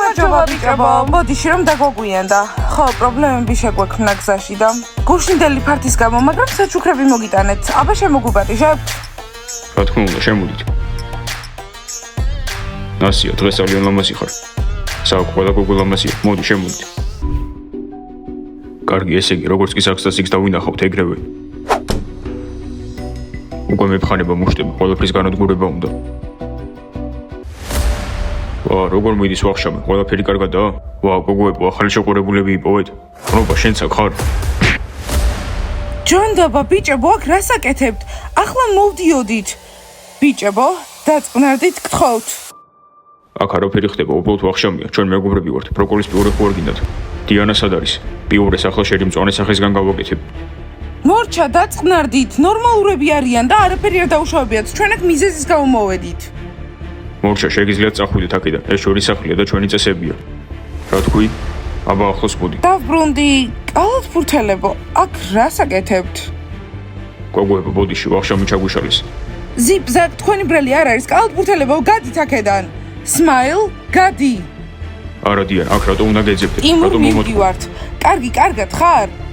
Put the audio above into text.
გამარჯობა ბიჭებო, მოდიში რომ დაგვაგვიან და ხო, პრობლემები შეგვექმნა გზაში და გუშინდელი ფართის გამო, მაგრამ საჩუქრები მოგიტანეთ. აბა შემოგვიპატიჟებთ? რა თქმა უნდა, შემოდით. ნასია, დღეს ძალიან ლამაზი ხარ. საერთოდ ყველა გოგო ლამაზია. მოდი, შემოდით. კარგი, ესე იგი, როგორც კი საქმეს დავინახავთ ეგრევე. უკვე მეფხანება მუშტები, ყველაფრის განადგურება უნდა. როგორ მიდის ვახშამი, ყველაფერი კარგადაა? გოგოებო, ახალი შეყურებულები იპოვეთ? ბრობა, შენც აქ ხარ? ჯანდაბა, ბიჭებო, აქ რას აკეთებთ? ახლა მოვდიოდით. ბიჭებო, დაწყნარდით, გთხოვთ. აქ არაფერი ხდება, უბრალოდ ვახშამია, ჩვენ მეგობრები ვართ, ბროკოლის პიურე ხო არ გინდათ? დიანა სად არის? პიურეს ახლა შერი მწვანე სახისგან გავაკეთებ. მორჩა, დაწყნარდით, ნორმალურები არიან და არაფერი არ დაუშავებიათ, ჩვენ აქ მიზეზის გამო მოვედით. მორჩა, შეგიძლიათ წახვიდეთ აქედან, ეს შორი სახლია და ჩვენი წესებია. რა თქვი? აბა ახლოს მოდი. დავბრუნდი, კალათბურთელებო, აქ რას აკეთებთ? გოგოებო, ბოდიში, ვახშამი ჩაგვიშალეს. ზიპ-ზაპ, თქვენი ბრელი არ არის, კალათბურთელებო, გადით აქედან. Smile, გადი. არა დიან, აქ რატო უნდა გეძებდეთ? იმურ მივდივართ. კარგი, კარგად ხარ?